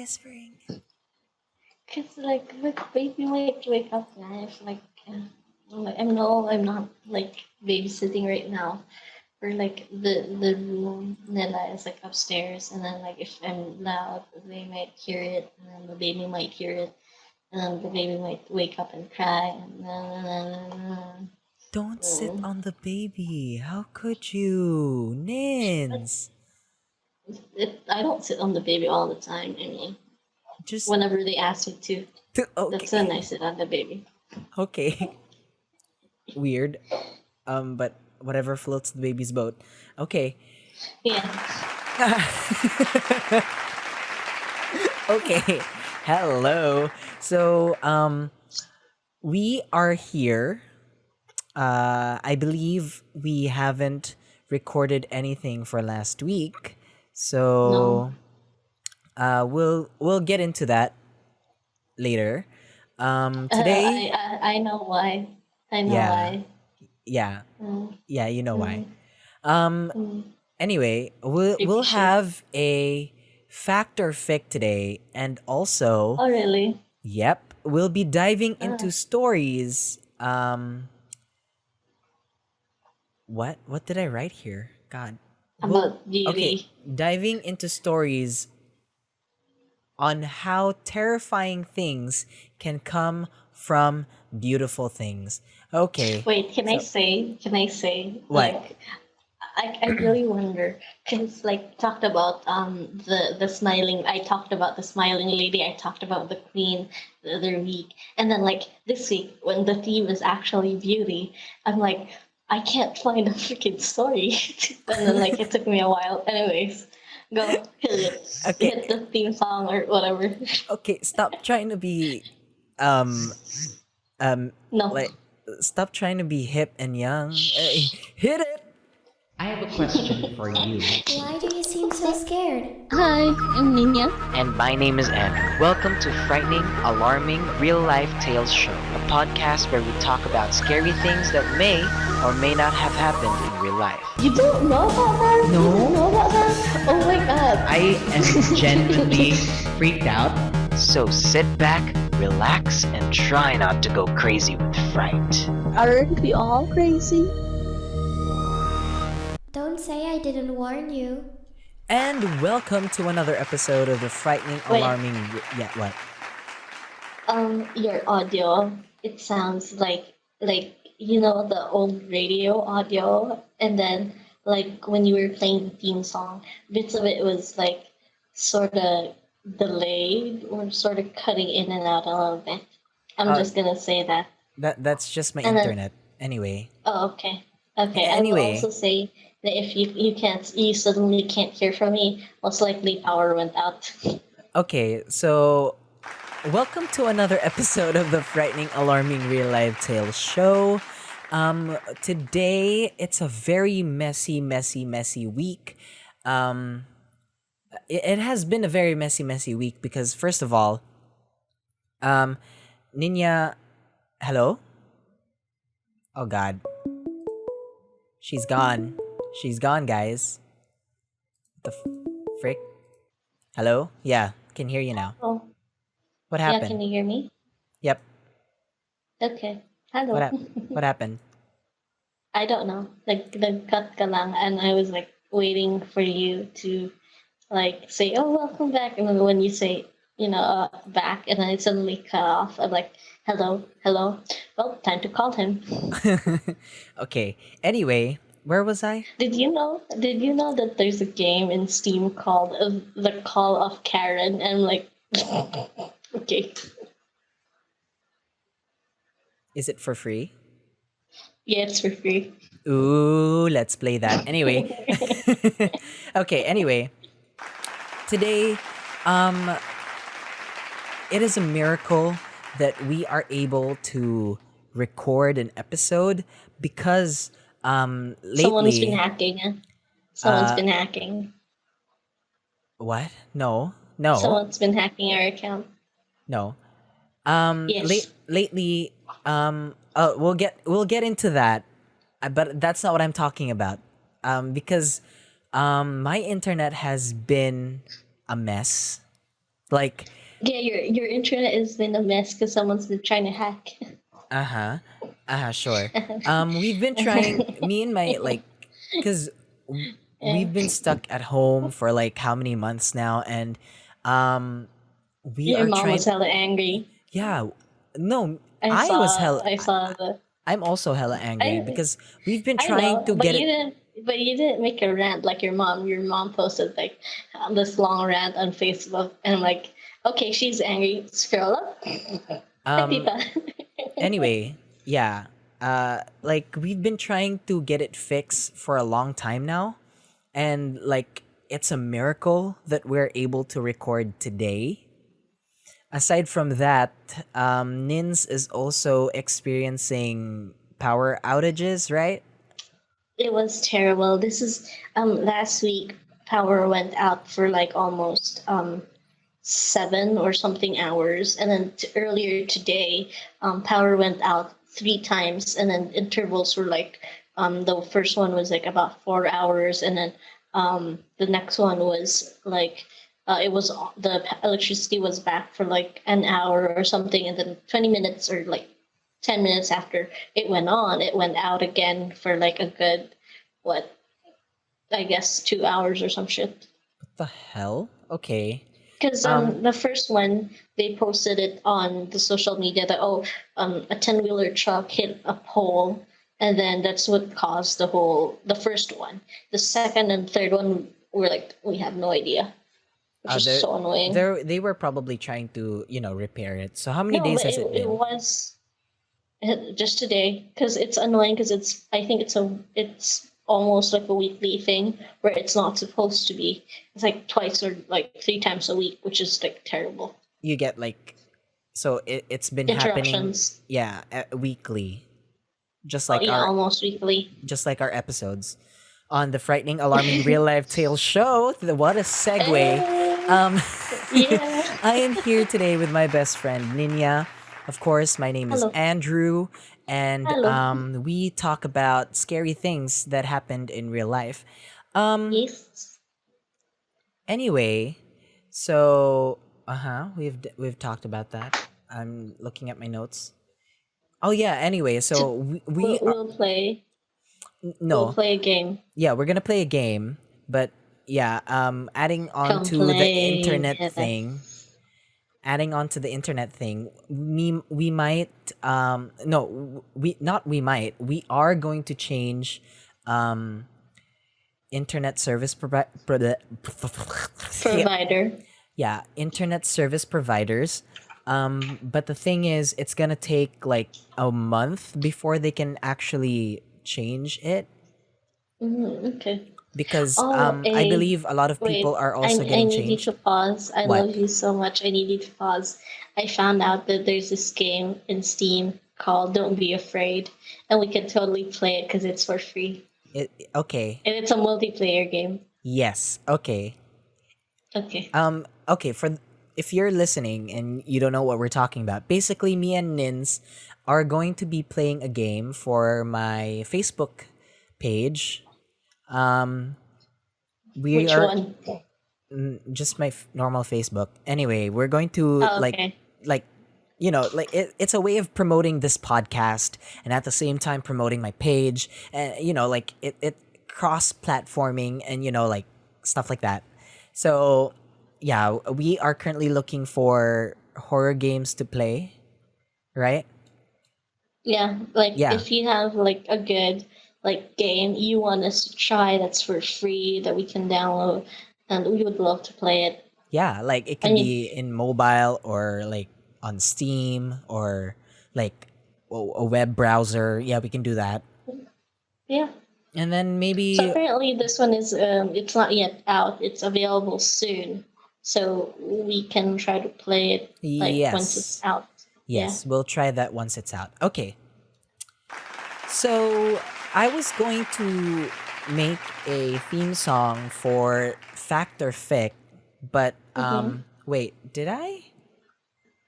whispering? Cause like my baby might wake up now if I'm not like babysitting right now. Or like the room Nella is like upstairs, and then like if I'm loud, they might hear it, and then the baby might hear it, and then the baby might wake up and cry, and Don't sit mm. on the baby. How could you? But Nins. I don't sit on the baby all the time. I mean, Just whenever they ask me to, that's when okay. I sit on the baby. Okay. Weird. But whatever floats the baby's boat. Okay. Yeah. Okay. Hello. So, we are here. I believe we haven't recorded anything for last week. No. So, we'll get into that later. Today, I know why. I know yeah, why. yeah, Mm, yeah, you know why. mm, Um, mm. anyway, we'll Maybe sure. have a fact or fic today, and also, Oh really? yep, we'll be diving Ah, into stories. What did I write here? God. Well, about okay, beauty. diving into stories on how terrifying things can come from beautiful things. Okay. Wait, can I So, say? Can I say? what? I really wonder because like talked about the smiling. I talked about the smiling lady. I talked about the queen the other week, and then like this week when the theme is actually beauty, I'm like I can't find a freaking story, and then like it took me a while. Anyways, go Okay. hit the theme song or whatever. Okay, stop trying to be um um No. like stop trying to be hip and young. Hit it. I have a question for you. Why do you seem so scared? Hi, I'm Niña. And my name is Andrew. Welcome to Frightening, Alarming, Real Life Tales Show, a podcast where we talk about scary things that may or may not have happened in real life. You don't know about that? No. You don't know about that? Oh my god. I am genuinely freaked out. So sit back, relax, and try not to go crazy with fright. Aren't we all crazy? Don't say I didn't warn you. And welcome to another episode of the frightening, Wait, alarming. Yeah, what? your audio, it sounds like you know the old radio audio, and then like when you were playing the theme song, bits of it was like sort of delayed or sort of cutting in and out a little bit. I'm Uh, just gonna say that. that's just my And then internet. Anyway. oh, okay. Okay, I will Anyway. also say that if you suddenly can't hear from me, most likely power went out. Okay, so welcome to another episode of the frightening, alarming real life tales show. Today it's a very messy week. Um, it has been a very messy week because first of all, um, Ninya, hello. Oh God, she's gone. She's gone, guys. The frick. Hello. Yeah, can hear you now. Oh, What yeah, can happened? you hear me? Yep. Okay. What Hello. hap- What happened? I don't know. Like the cut ka lang, and I was like waiting for you to like say, "Oh, welcome back," and then when you say, back, and then it suddenly cut off. I'm like, "Hello, hello." Well, time to call him. Okay. Anyway, where was I? Did you know? Did you know that there's a game in Steam called The Call of Karen? And I'm like, okay, Is it for free? yeah, it's for free. Ooh, let's play that. Anyway. Okay, anyway. Today, um, it is a miracle that we are able to record an episode because Someone's been lately hacking. Someone's uh been hacking. what? No. No. Someone's been hacking our account. No. Yes. Lately we'll get into that. But that's not what I'm talking about. Because my internet has been a mess. Like, Yeah, your internet has been a mess because someone's been trying to hack. uh-huh. Uh-huh, sure. We've been trying, me and my, like, because Yeah. we've been stuck at home for like how many months now, and um we Your are mom trying. was hella angry. Yeah, no, I I was saw hell. I saw the I'm also hella angry I because we've been I trying know, to but get it. you didn't make a rant like your mom. Your mom posted like this long rant on Facebook, and I'm like, okay, she's angry. Scroll up. Hi, Um. Tita. Anyway, yeah. Like we've been trying to get it fixed for a long time now, and like it's a miracle that we're able to record today. Aside from that, Nins is also experiencing power outages, right? It was terrible. This is last week. Power went out for like almost 7 or something hours, and then earlier today, power went out 3 times, and then intervals were like the first one was like about 4 hours, and then the next one was like it was the electricity was back for like an hour or something, and then 20 minutes or like 10 minutes after it went on, it went out again for like a good what, I guess 2 hours or some shit. The hell? Okay. Because Um. the first one, they posted it on the social media that, oh, a 10-wheeler truck hit a pole, and then that's what caused the first one. The second and third one were like, we have no idea, which is They so annoying. they were probably trying to repair it. So how many No, days but has it it been? was just today because it's annoying because I think it's almost like a weekly thing where it's not supposed to be. It's like twice or like 3 times a week, which is like terrible. You get like, so it's been happening, Interruptions. yeah, weekly, just Oh like yeah, our almost weekly. episodes on the frightening, alarming real life tales show. What a segue. Eh, Um, yeah. I am here today with my best friend Ninya. Of course, my name is Hello. Andrew, and Hello. we talk about scary things that happened in real life. Um, Yes. Anyway, so we've talked about that. I'm looking at my notes. Oh yeah. Anyway, To, so we we'll, are, we'll play. We'll no, play a game. yeah, we're gonna play a game, but yeah, adding on Come to the play internet with thing, us. we might no, we not we might we are going to change um internet service Provider. yeah, internet service providers. But the thing is, it's gonna take like a month before they can actually change it Okay. because Oh, I a believe a lot of people wait. are I also I getting need you to changed. pause. I What? love you so much. I need you to pause. I found out that there's this game in Steam called Don't Be Afraid, and we can totally play it because it's for free, It okay. and it's a multiplayer game. Yes. Okay. Okay. Okay, if you're listening and you don't know what we're talking about, basically me and Nins are going to be playing a game for my Facebook page. Um we Which are one? just my normal Facebook. Anyway, we're going to Oh, okay. like like it's a way of promoting this podcast and at the same time promoting my page, and like it cross platforming and like stuff like that. So yeah, we are currently looking for horror games to play, right? Yeah, like Yeah. if you have like a good like game you want us to try that's for free that we can download, and we would love to play it. Yeah, like it I can mean, be in mobile or like on Steam or like a web browser. Yeah, we can do that. yeah. And then So maybe apparently this one is it's not yet out. It's available soon. So we can try to play it like once it's yes. out. Yeah. Yes, we'll try that once it's out. Okay. So I was going to make a theme song for Fact or Fic, but Mm-hmm. wait, did I?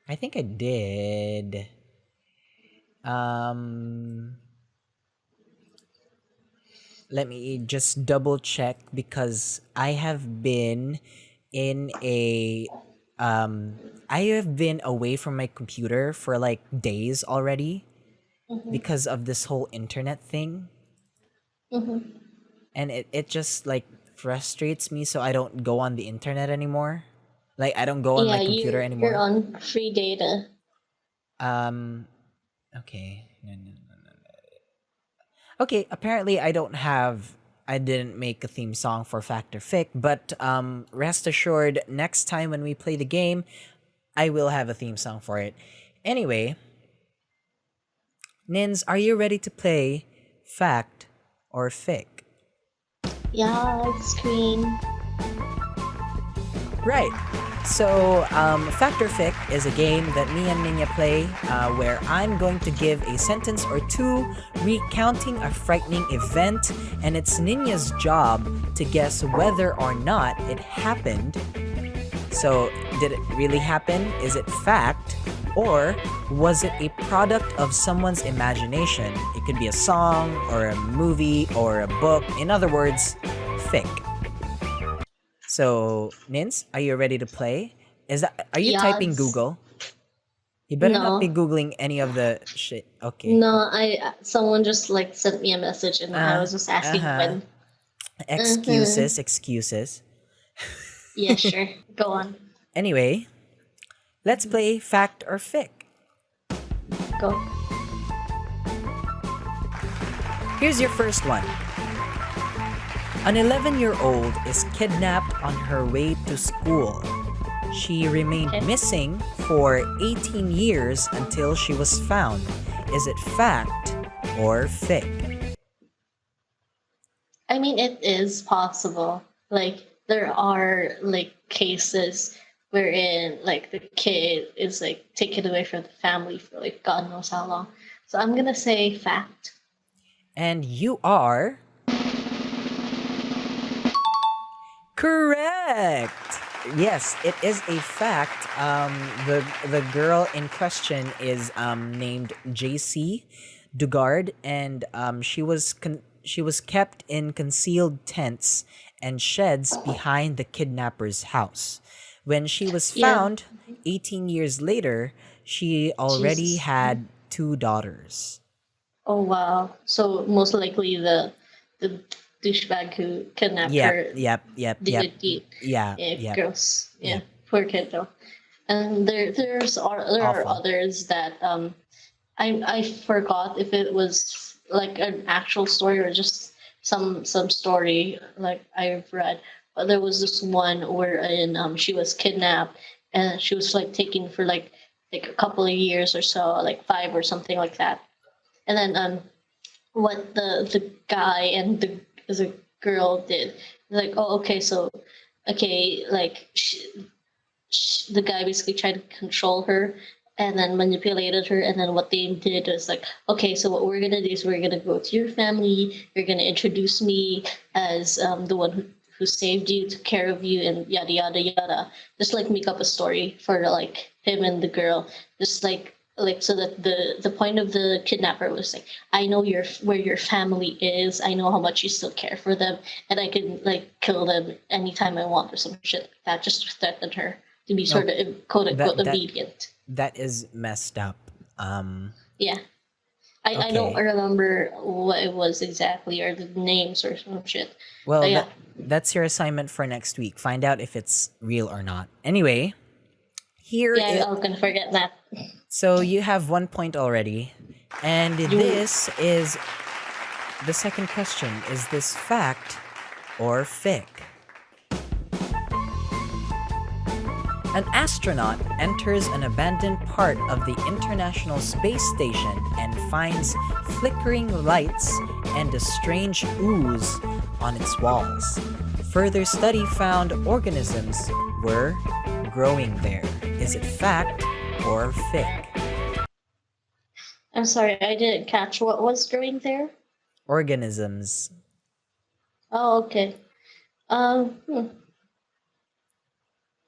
I think I did. Um Let me just double check because I have been in a I have been away from my computer for like days already Mm-hmm. because of this whole internet thing. Mm-hmm. And it just like frustrates me, so I don't go on the internet anymore. Like I don't go on my Yeah, computer you're anymore. on free data. Um okay. No, no, no, no. Okay, apparently I didn't make a theme song for Fact or Fic, but rest assured next time when we play the game, I will have a theme song for it. Anyway, Nins, are you ready to play Fact or Fic? Yeah, screen. Right. So, Fact or Fic is a game that me and Ninya play where I'm going to give a sentence or two recounting a frightening event, and it's Ninya's job to guess whether or not it happened. So, did it really happen? Is it fact? Or was it a product of someone's imagination? It could be a song, or a movie, or a book. In other words, fic. So, Nins, are you ready to play? Are you typing Yes. Google? You better not be No. Googling any of the shit. Okay. No, I someone just like sent me a message and I was just asking Uh-huh. when. Mm-hmm. Excuses. Yeah, sure. Go on. Anyway, let's play fact or fic. Go. Here's your first one. An 11-year-old is kidnapped on her way to school. She remained Okay. missing for 18 years until she was found. Is it fact or fic? I mean, it is possible. Like, there are like cases wherein like the kid is like taken away from the family for like God knows how long. So I'm gonna say fact. And you are correct. Yes, it is a fact. The girl in question is named JC Dugard, and she was kept in concealed tents and sheds behind the kidnapper's house. When she was Yeah. found 18 years later, she already Jesus. had two daughters. Oh wow. So most likely the douchebag who kidnapped her did Yep. it deep. Yeah, Yeah, yep. gross. Yeah, Yep. poor kid though. And there are Awful. others that I forgot if it was like an actual story or just some story like I've read. But there was this one wherein she was kidnapped and she was like taken for like a couple of years or so, like 5 or something like that. And then what the guy and the girl did, like, oh, okay, so okay, like the guy basically tried to control her and then manipulated her, and then what they did was like, okay, so what we're gonna do is we're gonna go to your family, you're gonna introduce me as the one who saved you, took care of you, and yada yada yada. Just like make up a story for like him and the girl, just like so that the point of the kidnapper was like, I know where your family is, I know how much you still care for them, and I can like kill them anytime I want or some shit like that, just to threaten her to be No, sort of quote that unquote that obedient. that is messed up. Yeah. I don't Okay. remember what it was exactly or the names or some shit. Well, But yeah. that's your assignment for next week. Find out if it's real or not. Anyway, here Yeah, it. I was gonna forget that. So you have 1 point already, and You this is the second question. Is this fact or fic? An astronaut enters an abandoned part of the International Space Station and finds flickering lights and a strange ooze on its walls. Further study found organisms were growing there. Is it fact or fic? I'm sorry, I didn't catch what was growing there. Organisms. Oh, okay. Hmm.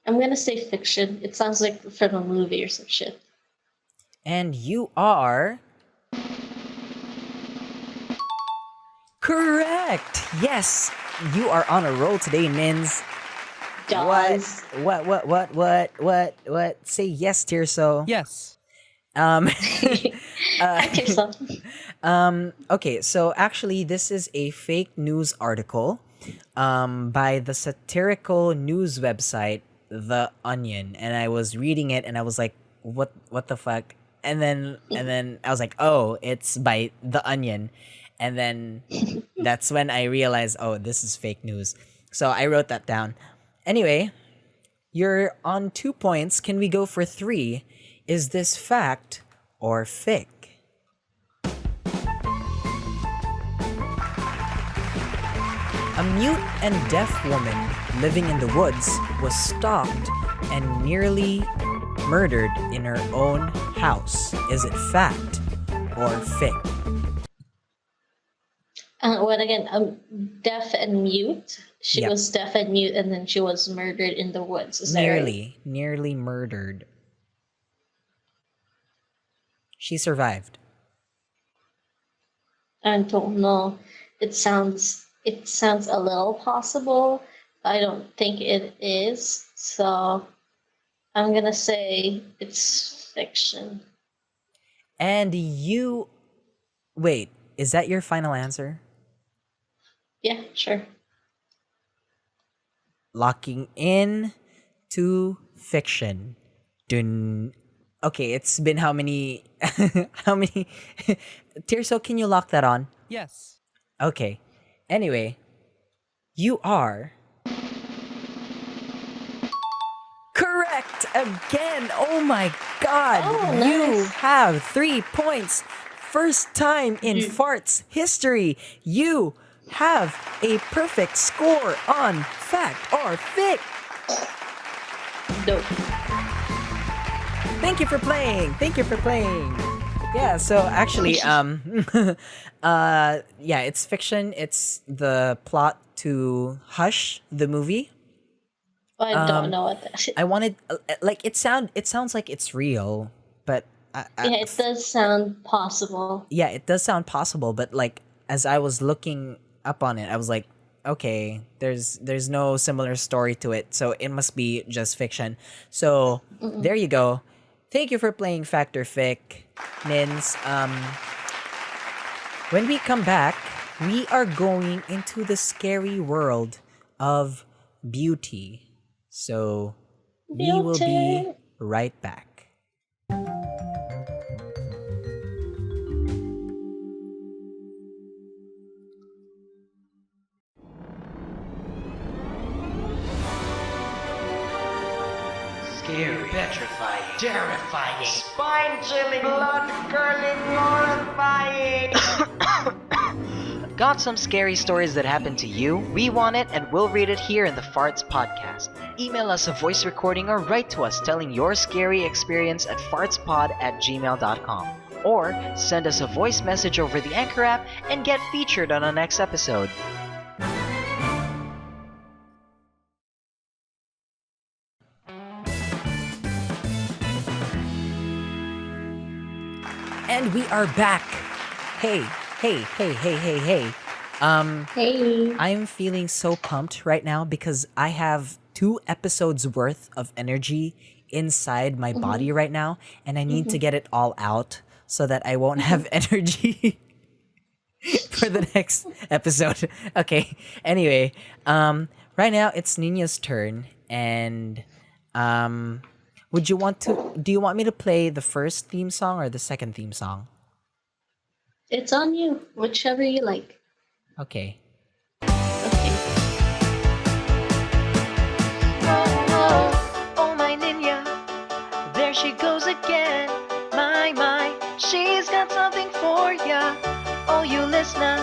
I'm gonna say fiction. It sounds like from a movie or some shit. And you are correct. Yes, you are on a roll today, Nins. Jaws. What? Say yes, Tirso. Yes. Um, Act yourself. okay, so actually, this is a fake news article by the satirical news website The Onion, and I was reading it, and I was like, "What the fuck?" And then I was like, "Oh, it's by The Onion," and then that's when I realized, "Oh, this is fake news." So I wrote that down. Anyway, you're on 2 points. Can we go for 3? Is this fact or fic? A mute and deaf woman living in the woods was stalked and nearly murdered in her own house. Is it fact or fic? What again? Deaf and mute. She Yep. was deaf and mute, and then she was murdered in the woods. Is that right? Nearly murdered. She survived. I don't know. It sounds a little possible. I don't think it is. So I'm gonna say it's fiction. And wait, is that your final answer? Yeah, sure. Locking in to fiction. Dun. Okay, it's been how many how many Tirso, can you lock that on? Yes. Okay. Anyway, you are correct again. Oh my god. Oh, You nice. have 3 points. First time in Farts history. You have a perfect score on fact or fic. Dope. Thank you for playing. Yeah, so actually, yeah, it's fiction. It's the plot to Hush, the movie. I don't know what that is. I wanted, like, it sounds like it's real, but Yeah, it does sound possible. yeah, it does sound possible. But like, as I was looking up on it, I was like, okay, there's no similar story to it, so it must be just fiction. So there you go. Thank you for playing Factor Fic, Nins. When we come back, we are going into the scary world of beauty. So we will be Beauty. right back. Scary, petrifying, terrifying, spine-chilling, blood-curdling, horrifying. Got some scary stories that happened to you? We want it, and we'll read it here in the Farts podcast. Email us a voice recording or write to us telling your scary experience at fartspod@gmail.com. Or send us a voice message over the Anchor app and get featured on our next episode. And we are back. Hey. Hey. I'm feeling so pumped right now because I have 2 episodes worth of energy inside my body right now, and I need to get it all out so that I won't have energy for the next episode. Okay. Anyway, right now it's Nina's turn, and do you want me to play the first theme song or the second theme song? It's on you. Whichever you like. Okay. Okay. Oh my Niña, there she goes again. My, she's got something for ya. Oh, you listener,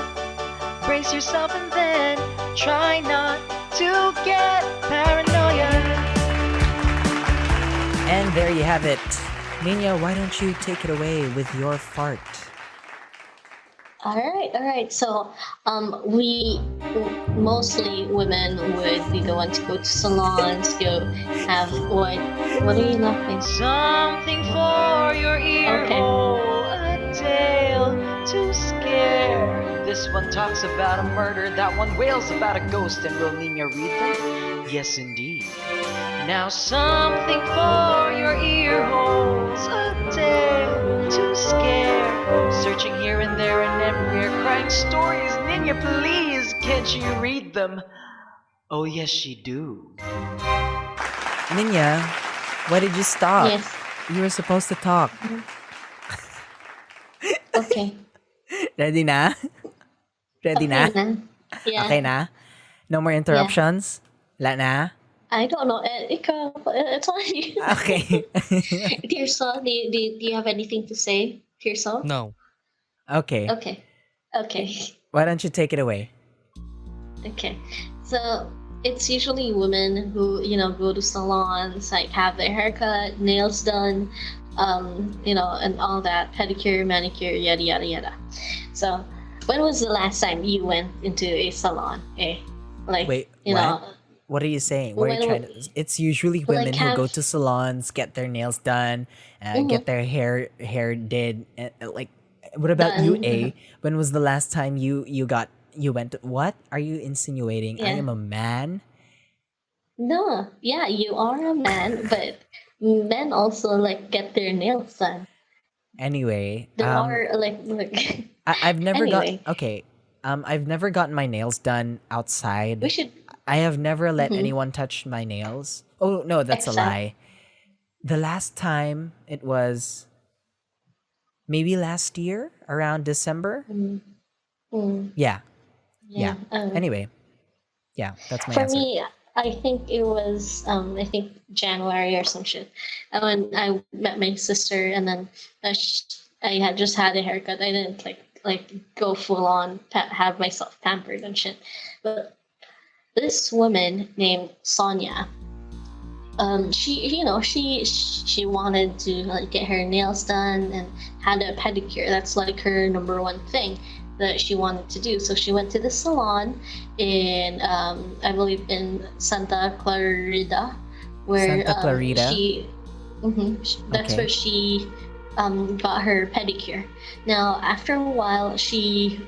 brace yourself and then try not to get paranoia. And there you have it. Nina, why don't you take it away with your fart? All right. So, we mostly women would be the ones to go to salons, go have what are you laughing? Something for your ear Okay. hole, a tale to scare This one talks about a murder, that one wails about a ghost, and will Nina read them? Yes, indeed. Now something for your ear holes, a tale to scare. Searching here and there and everywhere, crying stories. Nina, please, can't you read them? Oh yes, she do. Ninya, why did you stop? Yes. You were supposed to talk. Okay. Ready na? Ready na? Okay na. Yeah. Okay na? No more interruptions? Wala na? I don't know. Ikaw, it's on you. Okay. Tirso, do you have anything to say? Tirso? No. Okay. Okay. Okay. Why don't you take it away? Okay. So it's usually women who, go to salons, like have their haircut, nails done, and all that, pedicure, manicure, yada yada yada. So when was the last time you went into a salon? Wait, what? What are you saying? What are you trying to? It's usually women who go to salons, get their nails done, get their hair did. Like, what about you, Done. A? When was the last time you went? What are you insinuating? I Yeah. am a man. No, yeah, you are a man, but men also like get their nails done. Anyway, There are like I've never Anyway. I've never gotten my nails done outside. we should. I have never let Mhm. anyone touch my nails. Oh no, that's a Except- lie. The last time it was maybe last year around December. Mm, Yeah. Yeah. um, Anyway, yeah, that's my For answer. me, I think it was I think January or some shit. And when I met my sister, and then I had just had a haircut. I didn't like go full on have myself pampered and shit. But this woman named Sonia, she wanted to like get her nails done and had a pedicure. That's like her number one thing that she wanted to do. So she went to the salon in I believe in Santa Clarita, where Santa Clarita? that's Okay. where she got her pedicure. Now after a while she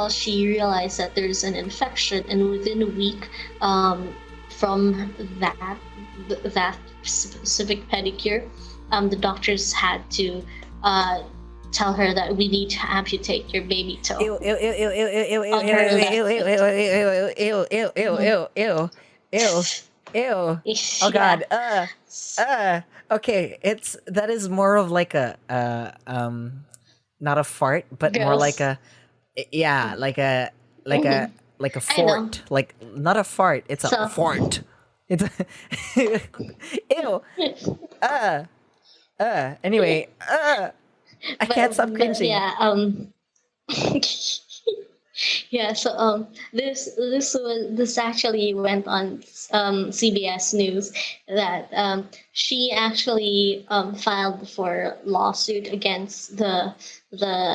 she realized that there's an infection, and within a week from that specific pedicure, the doctors had to tell her that we need to amputate your baby toe. Ew, ew, ew, ew, ew, ew, ew, On her left ew, ew, ew, ew, ew, ew, ew, ew, ew, ew. Oh God. Okay. That is more of like a not a fart, but more Gross. like a like a Mhm. like a I know. fort. Like not a fart, it's a So- fort. It's ew. Anyway, I can't stop But cringing. yeah, yeah. So this actually went on CBS News that she actually filed for lawsuit against the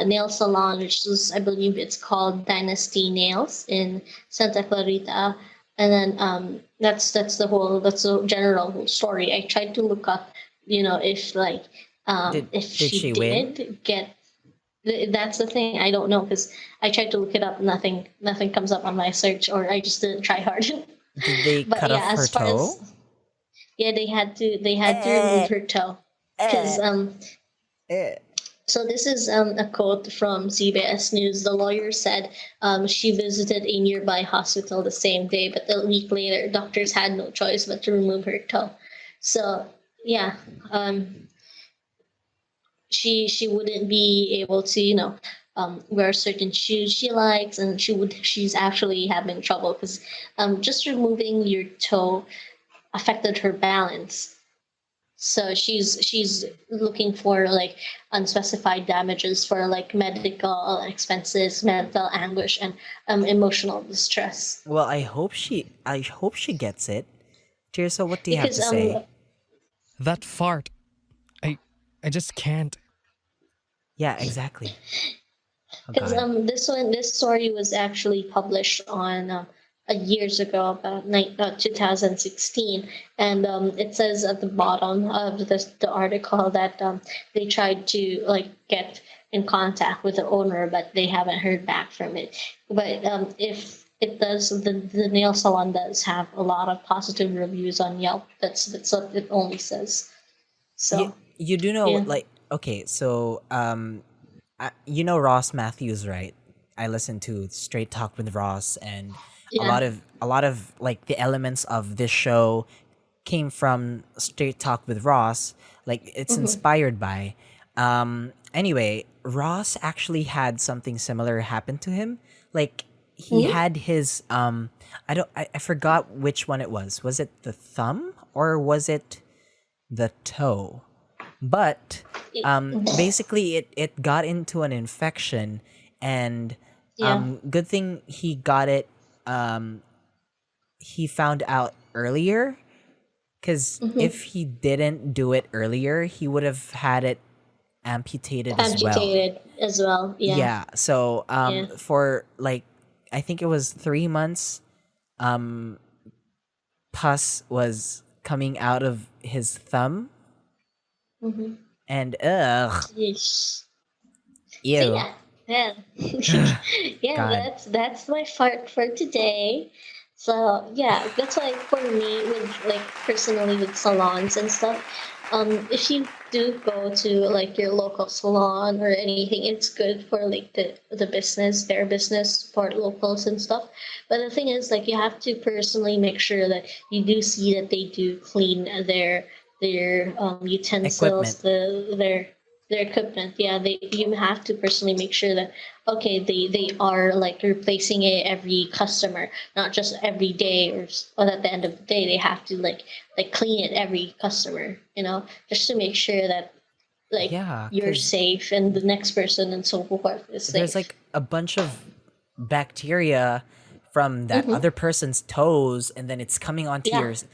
nail salon, which is, I believe it's called Dynasty Nails in Santa Clarita. And then that's the general whole story. I tried to look up, if like if Did she win? did get. That's the thing. I don't know, because I tried to look it up. Nothing comes up on my search, or I just didn't try hard. Did they But cut yeah, off her as far toe? as they had to remove her toe, because so this is a quote from CBS News. The lawyer said she visited a nearby hospital the same day, but a week later, doctors had no choice but to remove her toe. So yeah, she wouldn't be able to wear certain shoes she likes, and she's actually having trouble because just removing your toe affected her balance. So she's looking for like unspecified damages for like medical expenses, mental anguish, and emotional distress. Well, I hope she gets it. Tirsa, what do you have Because to say? That fart. I just can't. Yeah, exactly. Oh Because God. this story was actually published on years ago, about 2016, and it says at the bottom of the article that they tried to like get in contact with the owner, but they haven't heard back from it. But if it does, the nail salon does have a lot of positive reviews on Yelp. That's what it only says. You So you do know, yeah, like, okay, so you know Ross Matthews, right? I listened to Straight Talk with Ross, and yeah. a lot of like the elements of this show came from Straight Talk with Ross. Like it's Mm-hmm. inspired by. Anyway, Ross actually had something similar happen to him. Like he Mm-hmm. had his I forgot which one it was. Was it the thumb or was it the toe? But Mm-hmm. basically it got into an infection, and Yeah. good thing he got it, um he found out earlier, because Mm-hmm. if he didn't do it earlier, he would have had it amputated as well. Amputated as well. Yeah. Yeah, so Yeah. for like, I think it was 3 months, um pus was coming out of his thumb, Mm-hmm. and ugh, Yeesh. So ew, yeah. Yeah, god. that's my fart for today. So yeah, that's why for me with like personally with salons and stuff, if you do go to like your local salon or anything, it's good for like the business, their business for locals and stuff. But the thing is like you have to personally make sure that you do see that they do clean their Equipment. utensils, their equipment. Yeah, they you have to personally make sure that okay they are like replacing it every customer, not just every day or at the end of the day they have to like clean it every customer, just to make sure that like Yeah, you're because safe and the next person and so forth is there's safe. like a bunch of bacteria from that Mm-hmm. other person's toes, and then it's coming onto Yeah. yours.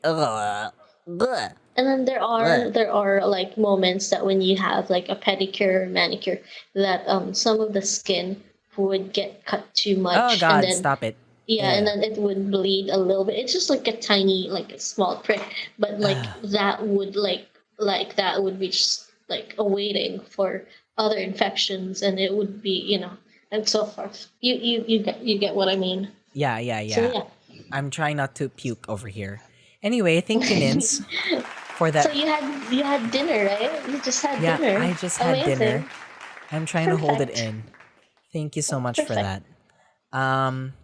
Ugh, ugh, And then there ugh. are there are like moments that when you have like a pedicure or manicure that some of the skin would get cut too Oh much, and god, then stop it. yeah, and Ugh. then it would bleed a little bit. It's just like a tiny, like a small prick, but like Ugh. that would like that would be just like a waiting for other infections, and it would be and so forth. You get what I mean. Yeah, yeah, So yeah. yeah. I'm trying not to puke over here. Anyway, thank you, Nins, for So that. you had dinner, right? You just had Yeah, dinner. I just had dinner. Amazing. I'm trying to hold it Perfect. in. Thank you so much for Perfect. that. Um,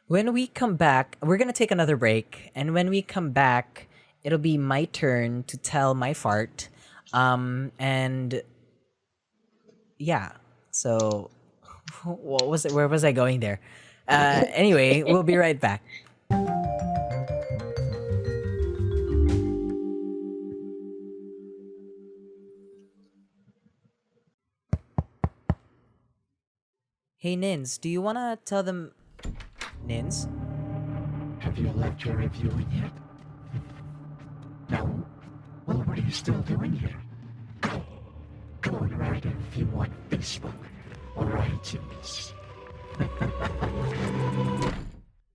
when we come back, we're gonna take another break, and when we come back, it'll be my turn to tell my fart. And yeah, so what was it? Where was I going there? Anyway, we'll be right back. Hey, Nins, do you wanna tell them, Nins? Have you left your review in yet? No? Well, what are you still doing here? Go. Go and write a review on Facebook or iTunes.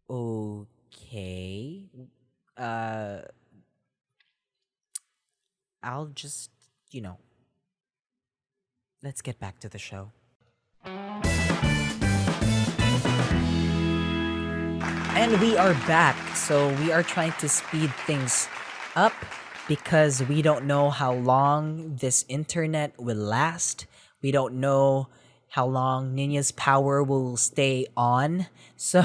Okay. Uh, I'll just, you know, let's get back to the show. And we are back. So we are trying to speed things up because we don't know how long this internet will last. We don't know how long Nina's power will stay on. So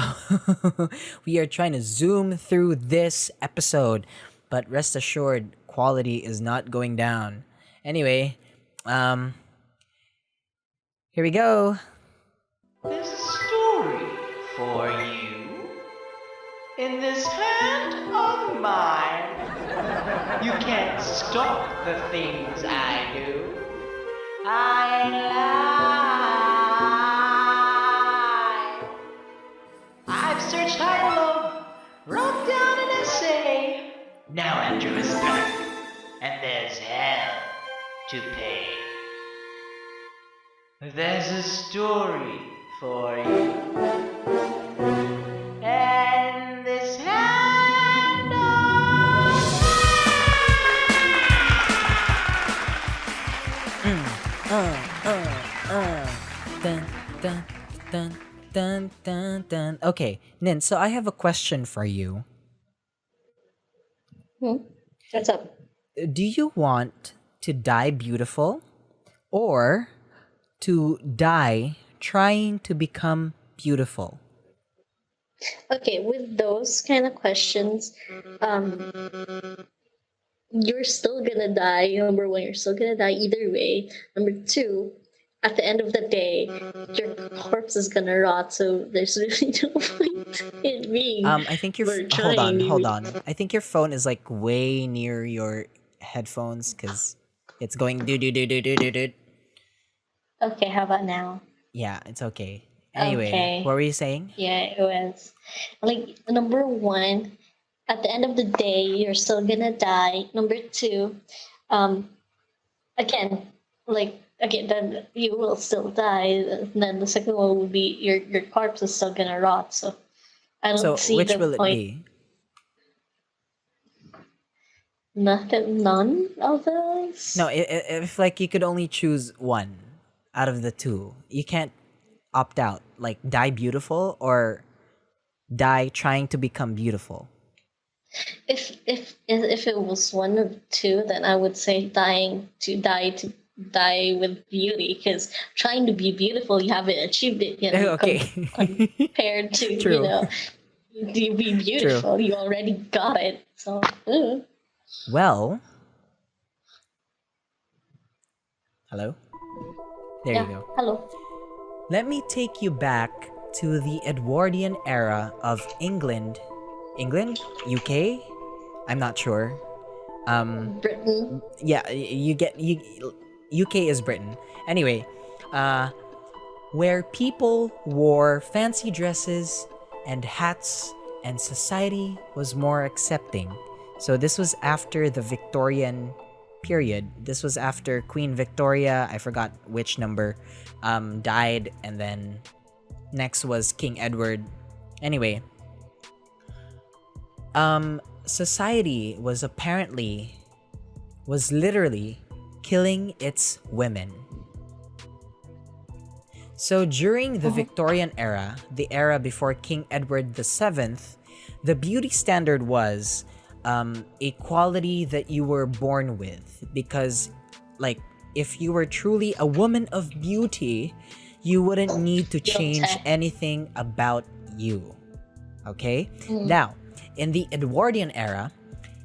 we are trying to zoom through this episode. But rest assured, quality is not going down. Anyway, um, here we go. There's a story for you. In this hand of mine, you can't stop the things I do. I lie. I've searched high and low, wrote down an essay. Now Andrew is back, and there's hell to pay. There's a story for you. Dun, dun, dun, dun. Okay, Nin, so I have a question for you. Hmm? What's up? Do you want to die beautiful or to die trying to become beautiful? Okay, with those kind of questions, um, you're still gonna die. Number one, you're still gonna die either way. Number two, at the end of the day, your corpse is gonna rot. So there's really no point in being I think we're hold on, trying. hold on. I think your phone is like way near your headphones because it's going do do do do do do do. Okay, how about now? Yeah, it's okay. Anyway, what Okay. were you saying? Yeah, it was like number one. At the end of the day, you're still gonna die. Number two, um, again, then you will still die. And then the second one will be your corpse is still gonna rot. So I So, don't see which the will it point. be? Nothing, none of those. No, if like you could only choose one out of the two, you can't opt out. Like die beautiful or die trying to become beautiful. If it was one of two, then I would say to die with beauty, because trying to be beautiful, you haven't achieved it yet. Okay. Compared to True. to be True. beautiful, you already got it. So Well, hello. There you yeah. go. Hello. Let me take you back to the Edwardian era of England. England? UK? I'm not sure. Britain. Yeah, you get you UK is Britain. Anyway, uh where people wore fancy dresses and hats and society was more accepting. So this was after the Victorian period. This was after Queen Victoria, I forgot which number, died, and then next was King Edward. Anyway, society was literally killing its women. So during the Victorian era, the era before King Edward VII, the beauty standard was a quality that you were born with. Because, like, if you were truly a woman of beauty, you wouldn't need to change Guilty. anything about you. Okay? Now, in the Edwardian era,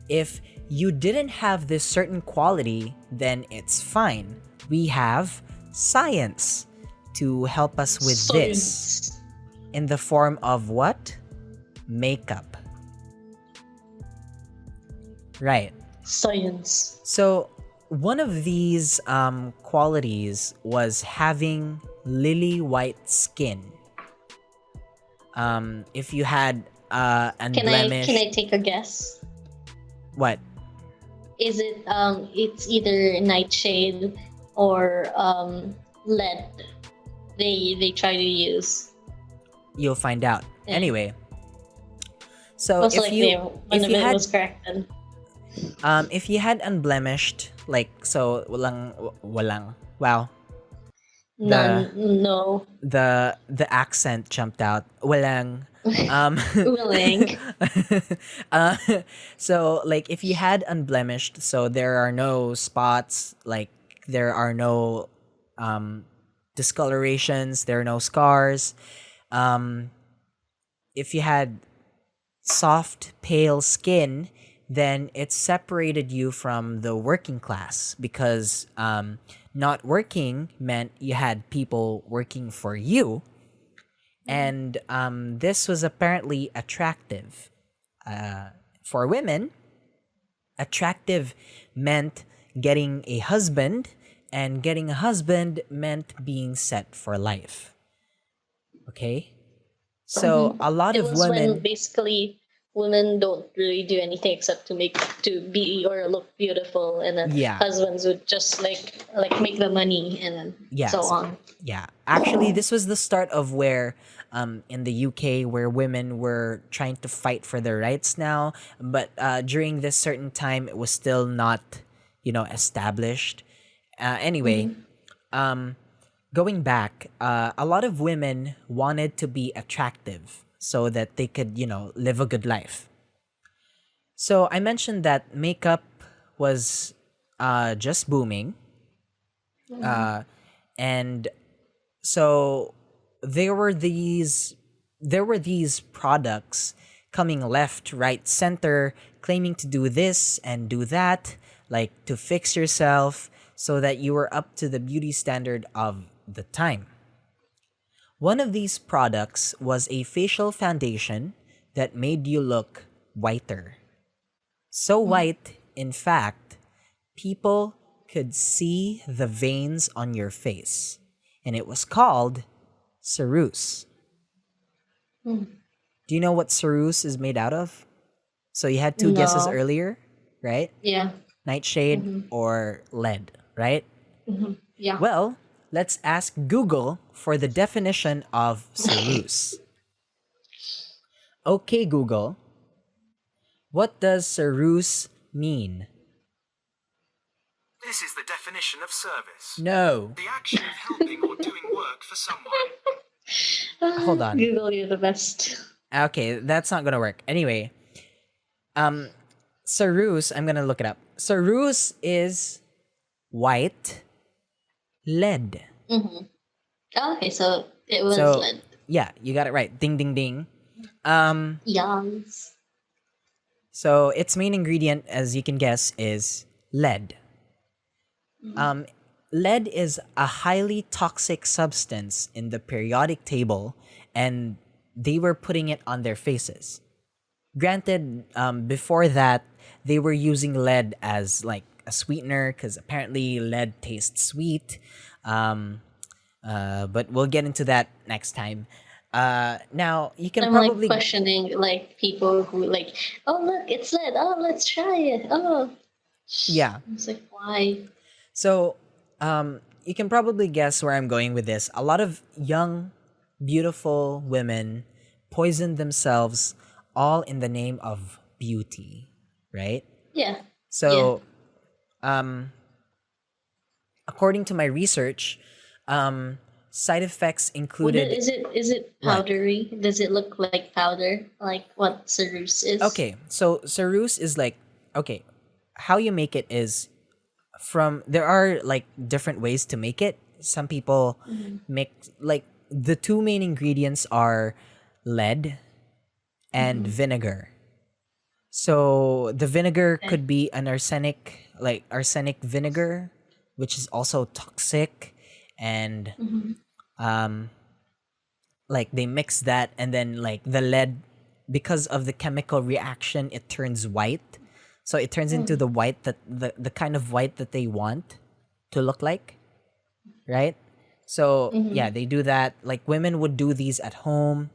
if you didn't have this certain quality, then it's fine. We have science to help us with this Science. in the form of what? Makeup. Right. Science. So, one of these qualities was having lily white skin. If you had unblemished. Can I take a guess? What? Is it it's either nightshade or lead they try to use. You'll find out. Yeah. Anyway, so Most likely one if of you it had was corrected. if you had unblemished, like, so walang wow, None. No. the accent jumped out, walang Willing. uh, so like if you had unblemished, so there are no spots, like there are no discolorations, there are no scars. If you had soft, pale skin, then it separated you from the working class because not working meant you had people working for you. And this was apparently attractive. For women, attractive meant getting a husband, and getting a husband meant being set for life. Okay? So a lot It of was when women. basically women don't really do anything except to be or look beautiful, and then Yeah. husbands would just like make the money and then Yes. so on. Yeah. Actually, this was the start of where, in the UK, where women were trying to fight for their rights now. But during this certain time, it was still not, established. Anyway, going back, a lot of women wanted to be attractive so that they could, live a good life. So I mentioned that makeup was just booming. And so there were these products coming left, right, center, claiming to do this and do that, like to fix yourself so that you were up to the beauty standard of the time. One of these products was a facial foundation that made you look whiter. So white, in fact, people could see the veins on your face. And it was called ceruse. Do you know what ceruse is made out of? So you had two guesses No. earlier, right? Yeah. Nightshade or lead, right? Yeah. Well, let's ask Google for the definition of ceruse. Okay, Google. What does ceruse mean? This is the definition of service. No. The action of helping or doing work for someone. Hold on. Google, you're the best. Okay, that's not gonna work. Anyway, ceruse, I'm gonna look it up. Ceruse is white lead. Okay, so it was So lead. yeah, you got it right. Ding ding ding. Yes. So its main ingredient, as you can guess, is lead. Lead is a highly toxic substance in the periodic table, and they were putting it on their faces. Granted, before that, they were using lead as like a sweetener because apparently lead tastes sweet. But we'll get into that next time. Now you can I'm probably like questioning like people who like, oh look, it's lead. Oh, let's try it. Oh, yeah. it's like why? So, you can probably guess where I'm going with this. A lot of young, beautiful women poison themselves all in the name of beauty, right? Yeah. So, according to my research, side effects Would included. it, is it What? powdery? Does it look like powder, like what ceruse is? Okay, so ceruse is like, okay, how you make it is there are like different ways to make it. Some people make like the two main ingredients are lead and vinegar. So the vinegar could be an arsenic, like arsenic vinegar, which is also toxic, and like they mix that, and then like the lead, because of the chemical reaction, it turns white. So it turns into the white that the kind of white that they want to look like, right? So yeah, they do that. Like women would do these at home,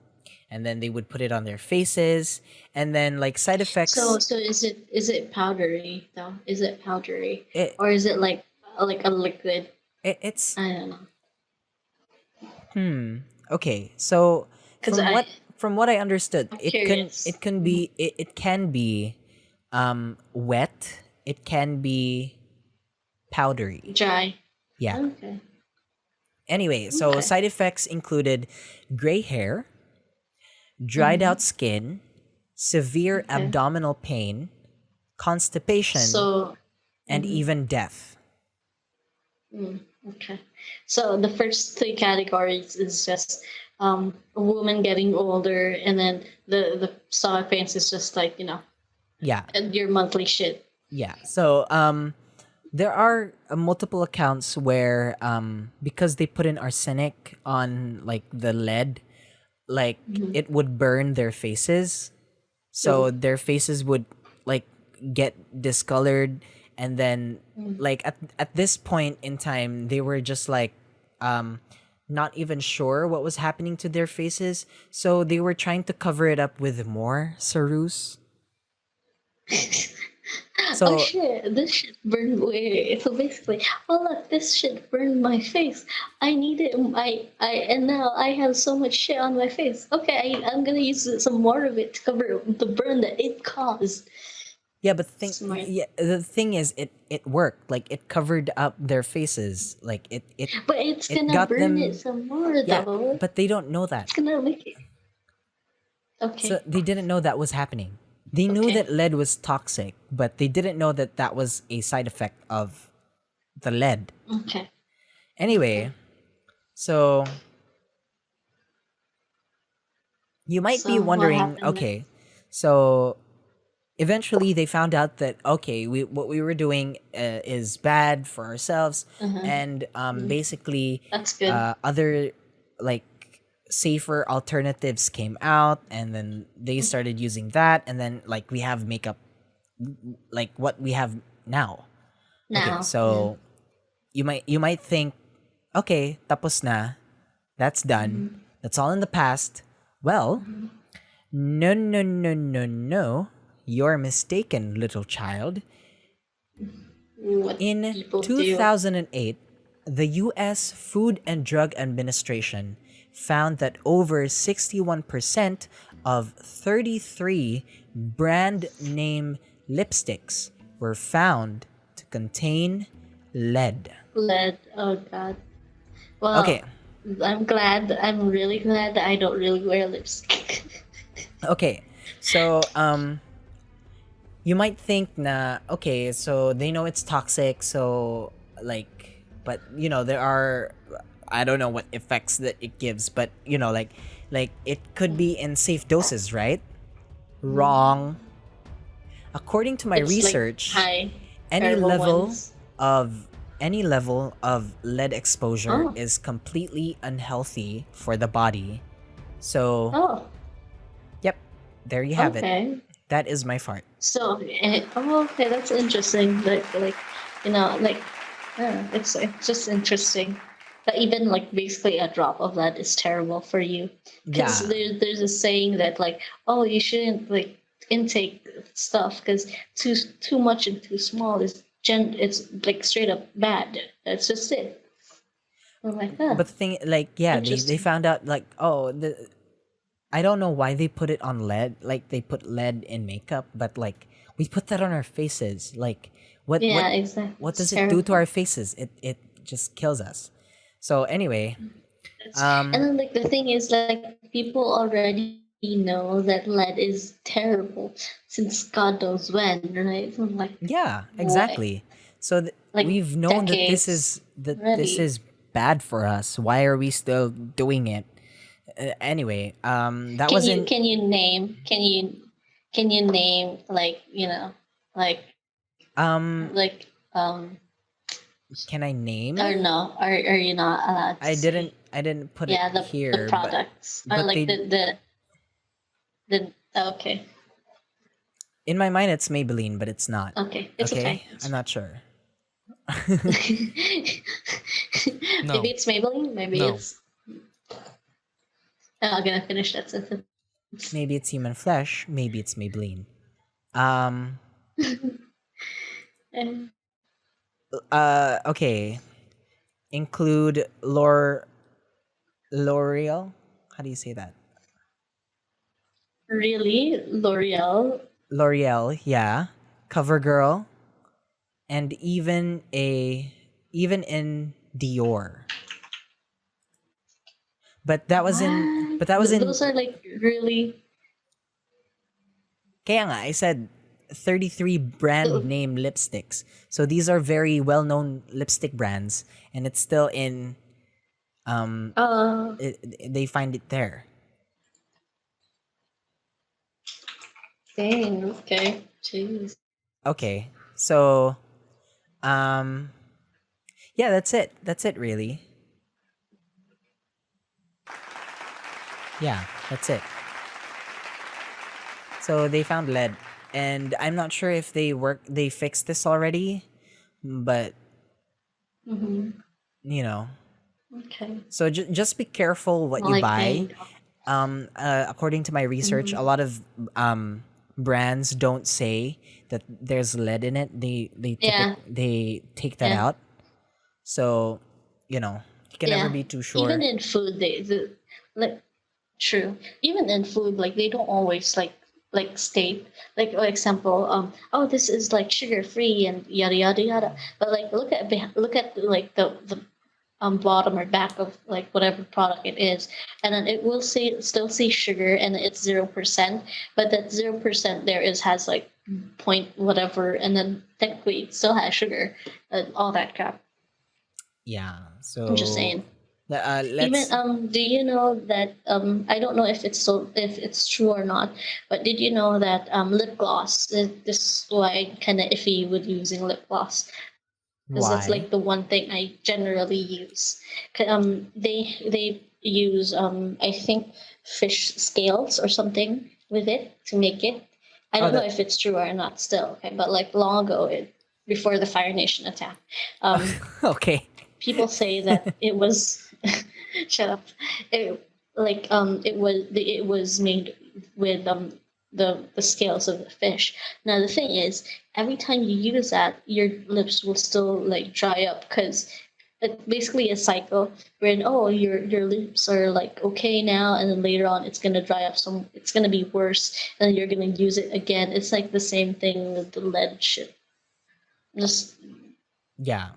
and then they would put it on their faces, and then like side effects. So is it powdery though? Is it powdery, It- or is it like a liquid? it's I don't know. okay. So 'Cause from what I understood, curious. it can be it can be wet. It can be powdery. Dry. Yeah. Okay. Anyway, so Okay. side effects included gray hair, dried out skin, severe abdominal pain, constipation, So and even death. okay. So the first three categories is just a woman getting older, and then the stomach pains is just like Yeah. and your monthly shit. Yeah. So there are multiple accounts where because they put in arsenic on like the lead, like it would burn their faces. So their faces would like get discolored, and then like at this point in time they were just like not even sure what was happening to their faces. So they were trying to cover it up with more ceruse. So Oh shit! This shit burned way. So basically, oh look, this shit burned my face. I need it. And now I have so much shit on my face. Okay, I'm gonna use some more of it to cover the burn that it caused. Yeah, but Smart. the thing is, it worked. Like it covered up their faces. Like But it's it gonna got burn it them. some more, Yeah, though. but they don't know that. It's gonna make it. So Okay. they didn't know that was happening. They knew Okay. that lead was toxic, but they didn't know that that was a side effect of the lead. Okay. Anyway, so you might be So what wondering, happened okay, next? so eventually they found out that okay, what we were doing is bad for ourselves, Uh-huh. and basically That's good. other like safer alternatives came out, and then they started using that, and then like we have makeup like what we have now. Okay, Now. Yeah. so you might think, okay, tapos na, that's done, that's all in the past. Well, no, no, no, no, no. You're mistaken, little child. What In people do. 2008, the US Food and Drug Administration found that over 61% of 33 brand name lipsticks were found to contain lead. Lead. Oh God. Well, Okay, I'm really glad that I don't really wear lipstick. okay. So, you might think na okay, so they know it's toxic, so like, but there are, I don't know what effects that it gives, but like it could be in safe doses, right? Wrong. According to my It's like research, high, any terrible level ones. of any level of lead exposure Oh. is completely unhealthy for the body. So, Oh. yep, there you have it. Okay. That is my fart. So, okay, that's interesting. Like, it's just interesting that even like basically a drop of that is terrible for you. Because Yeah. there's a saying that like, oh, you shouldn't like intake stuff because too much and too small is it's like straight up bad. That's just it. I'm like, But the thing, like, yeah, they interesting. found out, like, oh, I don't know why they put it on lead. Like, they put lead in makeup, but like, we put that on our faces. Like, Yeah, exactly. what It's does it do to terrible. our faces? It just kills us. So anyway, And then like the thing is like people already know that lead is terrible since God knows when, right? So I'm like, yeah, why? exactly. So Like we've known that decades this already. is bad for us. Why are we still doing it? Anyway, that Can you wasn't can you name can you name like like um. like Can I or name? no are you not allowed to say? I didn't put it Yeah, the here, products or but like they the okay, in my mind it's Maybelline, but it's not. okay, it's Okay, okay. I'm not sure. Maybe No. it's Maybelline. Maybe No. it's. I'm gonna finish that sentence. Maybe it's Human Flesh. Maybe it's Maybelline. Um. Uh, Okay. Include L'Oreal. How do you say that? really, L'Oreal. L'Oreal. Yeah. CoverGirl. And even in Dior. But that was in. What? But that was in. Those are like really. Kaya nga, I said 33 brand name lipsticks. So these are very well-known lipstick brands, and it's still in Uh, they find it there. dang. Okay. Jeez. Okay. So um yeah, that's it. That's it really. Yeah, that's it. So they found lead, and I'm not sure if they fixed this already, but Mm-hmm. you know. Okay. So just be careful what Well, you I buy. think. According to my research, a Mm-hmm. lot of brands don't say that there's lead in it. Yeah. They take that Yeah. out. So you can never Yeah. be too Even sure. in food, like true. Even in food, like they don't always like state, like for example, oh, this is like sugar free and yada yada yada. But like look at like the bottom or back of like whatever product it is, and then it will still say sugar and it's 0%, but that 0% there is has like point whatever, and then technically it still has sugar, all that crap. Yeah. I'm just So saying. Even let's. do you know that I don't know if it's true or not, but did you know that lip gloss, this is why I'm kind of iffy with using lip gloss, because that's Why? like the one thing I generally use. They use I think fish scales or something with it to make it. I Oh, don't know that. if it's true or not still. Okay, but like long ago, before the Fire Nation attack, Okay. people say that it was shut up. It it was made with the scales of the fish. Now the thing is, every time you use that, your lips will still like dry up because it's basically a cycle wherein your lips are like okay now, and then later on it's gonna dry up, so it's gonna be worse, and then you're gonna use it again. It's like the same thing with the lead shit. Just Yeah.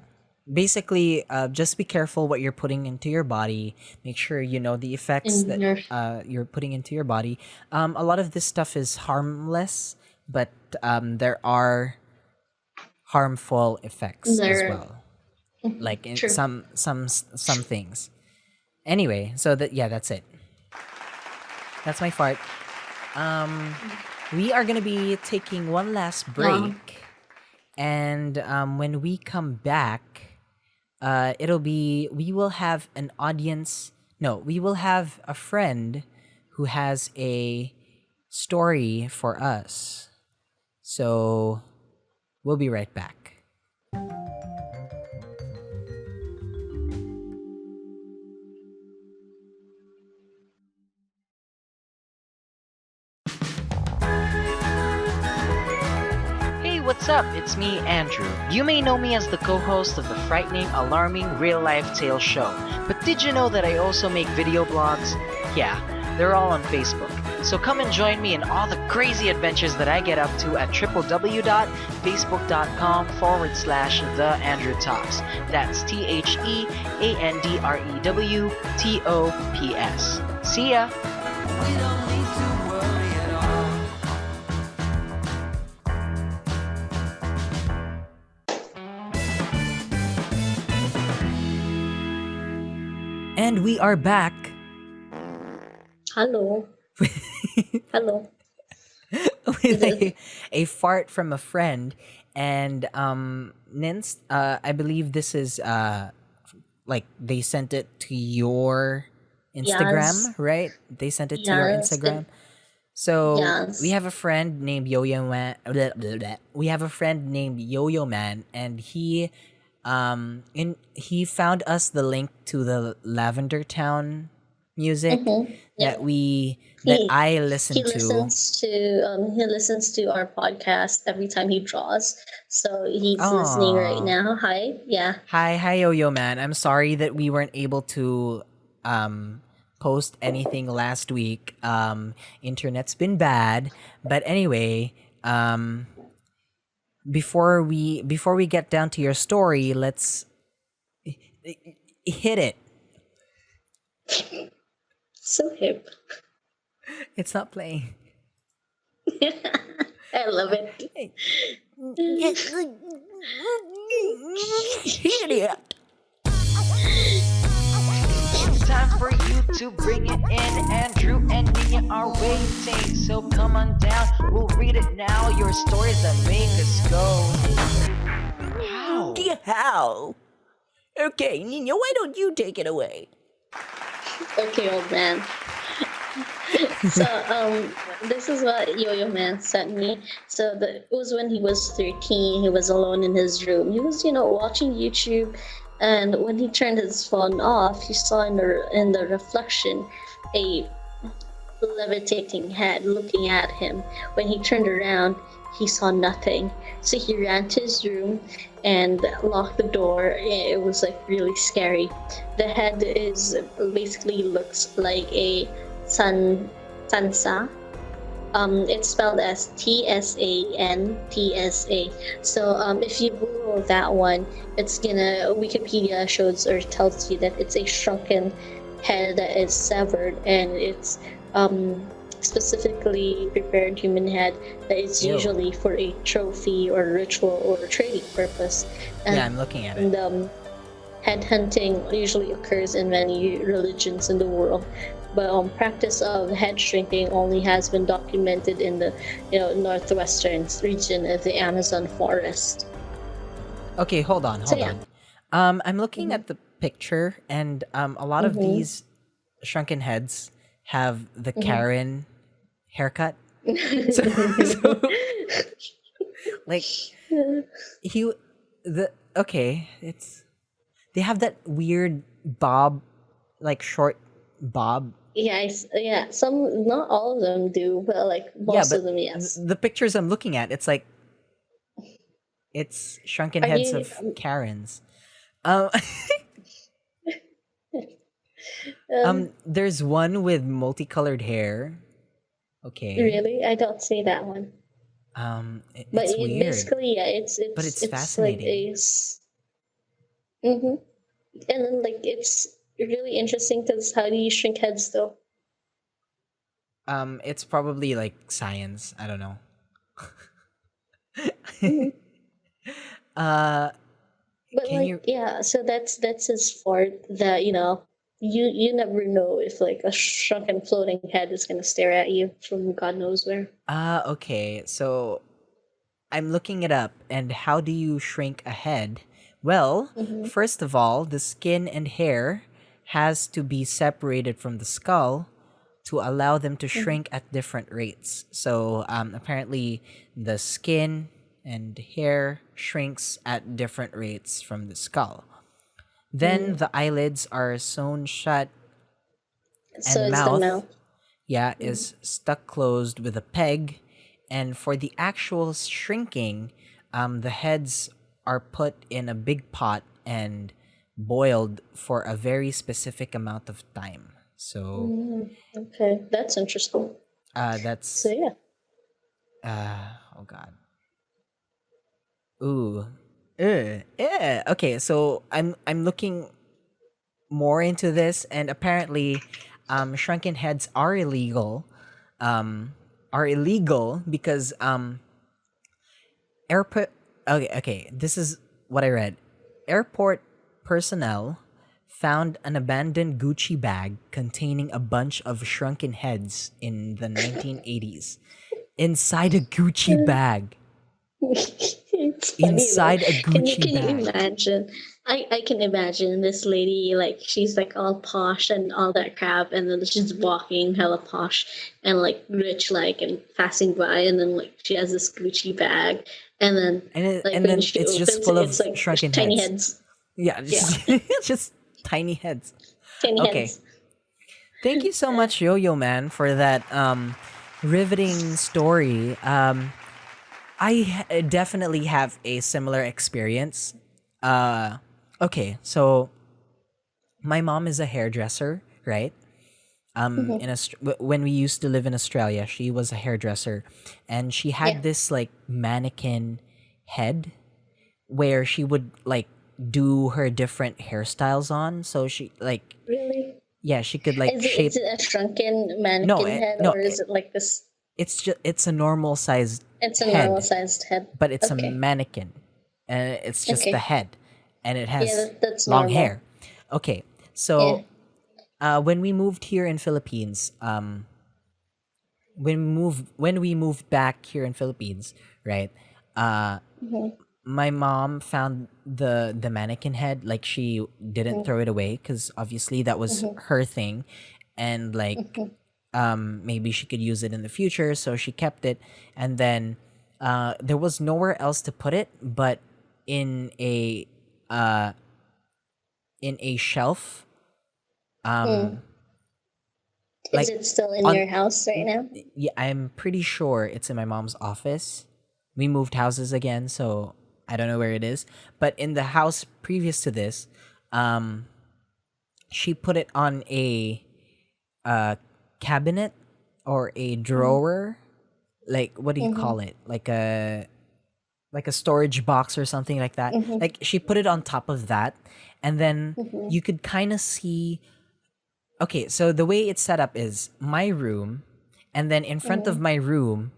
Basically, just be careful what you're putting into your body. Make sure you know the effects in that your you're putting into your body. A lot of this stuff is harmless, but there are harmful effects as there. well. Like in True. some things. Anyway, so that's it. That's my fart. Um, we are gonna be taking one last break, and when we come back, it'll be we will have an audience. No, we will have a friend who has a story for us. So we'll be right back. Hey, what's up? It's me, Andrew. You may know me as the co-host of the frightening, alarming, real-life tale show. But did you know that I also make video blogs? Yeah, they're all on Facebook. So come and join me in all the crazy adventures that I get up to at www.facebook.com/The Andrew Talks. That's TheAndrewTops. See ya! And we are back. Hello. Hello. With a fart from a friend, and Nins, I believe this is like they sent it to your Instagram, Yes. right? They sent it to your Yes. Instagram. So we Yes. have a friend named Yo-Yo Man. We have a friend named Yo-Yo Man, and he found us the link to the Lavender Town music Mm-hmm. that Yep. He I listen to. he listens to our podcast every time he draws. So he's listening right Aw. now. Hi. Yeah. Hi, Yo-Yo Man. I'm sorry that we weren't able to post anything last week. Internet's been bad, but anyway, before we get down to your story, let's hit it. So hip. It's not playing. I love it. Hit it. It's time for you to bring it in. Andrew and Niña are waiting, so come on down. We'll read it now. Your stories that make us go. How? How? Okay, Nina, why don't you take it away? Okay, old man. So this is what Yo-Yo Man sent me. So it was when he was 13. He was alone in his room. He was, watching YouTube, and when he turned his phone off, he saw in the reflection a levitating head looking at him. When he turned around, he saw nothing. So he ran to his room and locked the door. It was like really scary. The head is basically looks like a sansa, It's spelled as TSANTSA. So if you Google that one, it's gonna Wikipedia shows or tells you that it's a shrunken head that is severed, and it's specifically prepared human head that is Ew. usually for a trophy or ritual or trading purpose. And, Yeah, I'm looking at it. and head hunting usually occurs in many religions in the world, but practice of head shrinking only has been documented in the northwestern region of the Amazon forest. Okay, hold on, So hold yeah. on. I'm looking at the picture, and a lot of these shrunken heads have the Karen haircut. So, like, he, it's they have that weird bob, like short bob. Yeah, some, not all of them do, but like Yeah, most but of them, yes. the pictures I'm looking at, it's like it's shrunken Are heads you of Karens. Um, there's one with multicolored hair. Okay. really? I don't see that one. But It's weird, basically, yeah, but it's it's like fascinating. mm-hmm. And then like it's really interesting because how do you shrink heads though? It's probably like science. I don't know. Mhm. Uh, But can like you? yeah, so that's his fart that you never know if like a shrunken floating head is gonna stare at you from God knows where. Okay. So I'm looking it up. And how do you shrink a head? Well, Mm-hmm. first of all, the skin and hair has to be separated from the skull to allow them to shrink at different rates. So apparently, the skin and hair shrinks at different rates from the skull. Then the eyelids are sewn shut, So and it's the mouth, mouth. yeah, is stuck closed with a peg. And for the actual shrinking, the heads are put in a big pot and boiled for a very specific amount of time. So Okay, that's interesting. So that's yeah. oh god. Ooh. Yeah. Okay, so I'm looking more into this, and apparently shrunken heads are illegal. Are illegal because airport okay, this is what I read. Airport personnel found an abandoned Gucci bag containing a bunch of shrunken heads in the 1980s inside a Gucci bag. It's funny though. Inside a Gucci Can you bag. imagine? I can imagine this lady like she's like all posh and all that crap, and then she's walking hella posh and like rich like and passing by, and then like she has this Gucci bag, and then like And when then she it's just opens it, full it's of like shrunken tiny heads. heads. Yeah, Yeah, just just tiny heads. tiny Okay. heads. Thank you so much, Yo-Yo Man, for that riveting story. Definitely have a similar experience. Okay, so my mom is a hairdresser, right? When we used to live in Australia, she was a hairdresser, and she Yeah, had this like mannequin head where she would like do her different hairstyles on. So she like really. yeah, she could like Is shape. it a shrunken No, mannequin head, no, or is it like this? it's a normal sized It's a normal head, sized head. but it's a Okay. mannequin, and it's just the Okay. head, and it Yeah, has that's long normal. hair. Okay, Yeah. so when we moved here in Philippines, when we moved back here in Philippines, right? Uh, Mhm. my mom found the mannequin head. Like she didn't throw it away because obviously that was Mhm. her thing, and like Mhm. maybe she could use it in the future, so she kept it. And then there was nowhere else to put it but in a uh, in a shelf, Mm. Is like it still in on your house right now? yeah, I'm pretty sure it's in my mom's office. We moved houses again, so I don't know where it is. But in the house previous to this, um, she put it on a uh, cabinet or a Mm. drawer. like, what do you call it? Like a storage box or something like that. Like she put it on top of that, and then you could kind of see. Okay, so the way it's set up is my room, and then in front of my room,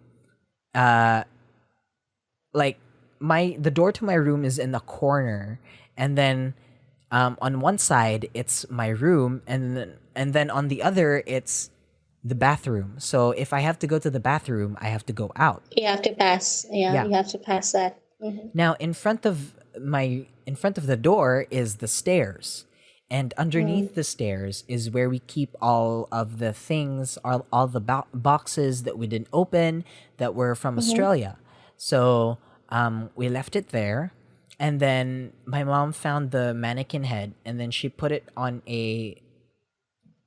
like the door to my room is in the corner, and then on one side it's my room, and then on the other it's the bathroom. So if I have to go to the bathroom, I have to go out. You have to pass. Yeah, Yeah. you have to pass that. Now in front of the door is the stairs. And underneath the stairs is where we keep all of the things, all the boxes that we didn't open that were from Australia. So we left it there. And then my mom found the mannequin head, and then she put it on a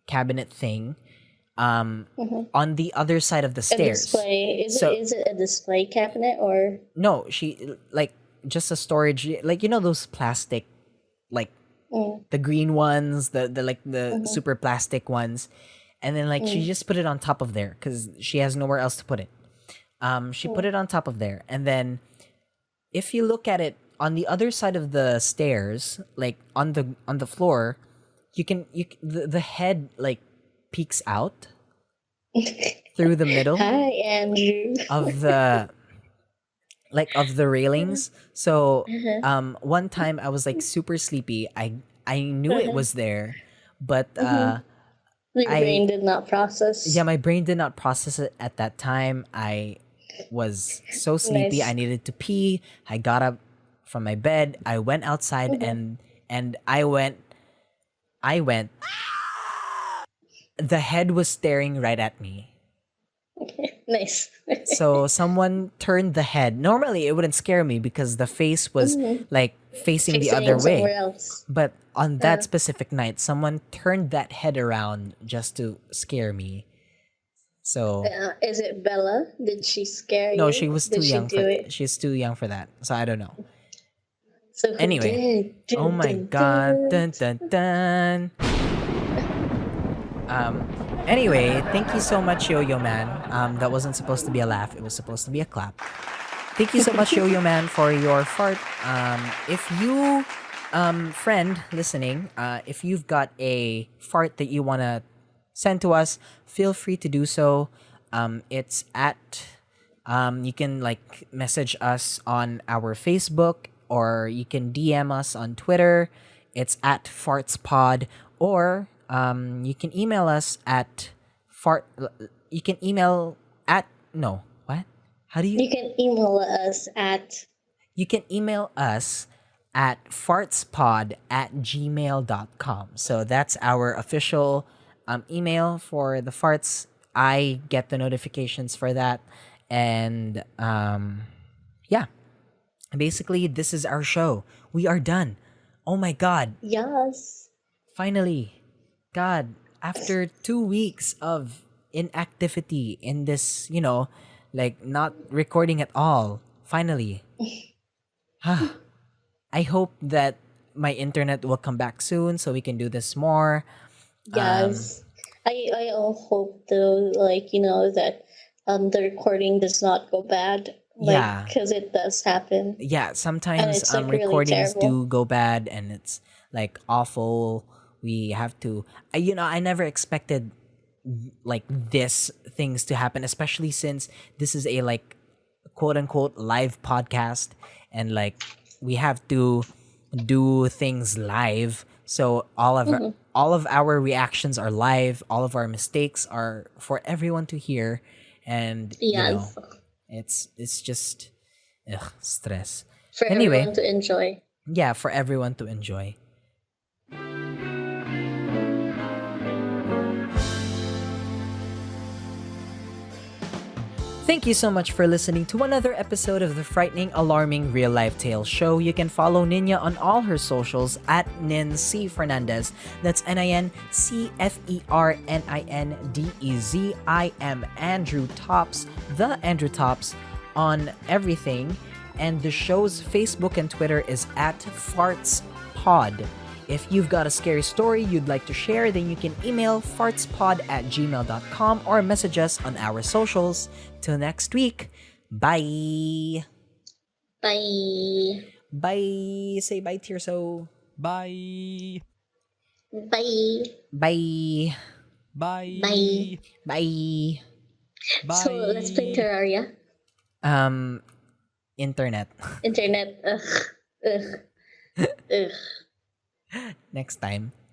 cabinet thing on the other side of the A stairs. display. So- Is it a display cabinet or? No, she like just a storage, like those plastic, like the green ones, the like the super plastic ones, and then like she just put it on top of there because she has nowhere else to put it. She put it on top of there, and then if you look at it on the other side of the stairs, like on the floor, the head like peeks out through the middle Hi, Andrew. of the railings. So one time I was like super sleepy. I knew it was there, but Your brain did not process. yeah, my brain did not process it at that time. I was so sleepy. Nice. I needed to pee. I got up from my bed. I went outside and I went. The head was staring right at me. Nice. So someone turned the head. Normally it wouldn't scare me because the face was like facing the other way. Somewhere else. But on that specific night, someone turned that head around just to scare me. So Is it Bella? Did she scare you? no, she was too Did young she for do it? she's too young for that. So I don't know. So who Anyway. did? Oh my god. Dun dun dun. Anyway, thank you so much, Yo-Yo Man. That wasn't supposed to be a laugh. It was supposed to be a clap. Thank you so much, Yo-Yo Man, for your fart. If you, friend listening, if you've got a fart that you want to send to us, feel free to do so. It's at, you can like message us on our Facebook, or you can DM us on Twitter. It's at FARTSPod, or you can email us at you can email at no what how do You can email us at you can email us at fartspod@gmail.com. So that's our official email for the farts. I get the notifications for that, and yeah, basically this is our show. We are done. Oh my god, yes. finally. God, after 2 weeks of inactivity in this, like not recording at all, finally. I hope that my internet will come back soon so we can do this more. Yes. I all hope though, like, that the recording does not go bad. Yeah. Because it does happen. Yeah, sometimes it's, like, really recordings terrible. do go bad and it's like awful. We have to, I never expected like this things to happen, especially since this is a like quote unquote live podcast, and like we have to do things live. So all of our reactions are live. All of our mistakes are for everyone to hear, and Yes. it's just stress. For Anyway. everyone to enjoy. Yeah, for everyone to enjoy. Thank you so much for listening to another episode of the frightening, alarming real life tale show. You can follow Niña on all her socials at Ninc Fernandez. That's NINCFERNINDEZ. I am Andrew Tops, the Andrew Tops, on everything. And the show's Facebook and Twitter is at FARTSPod. If you've got a scary story you'd like to share, then you can email fartspod@gmail.com or message us on our socials. Till next week, bye! Bye. Bye! Say bye, Tirso. Bye. Bye. Bye! Bye. Bye. Bye! Bye. So let's play Terraria. Um, internet. Internet. Ugh. Ugh. Ugh. Next time.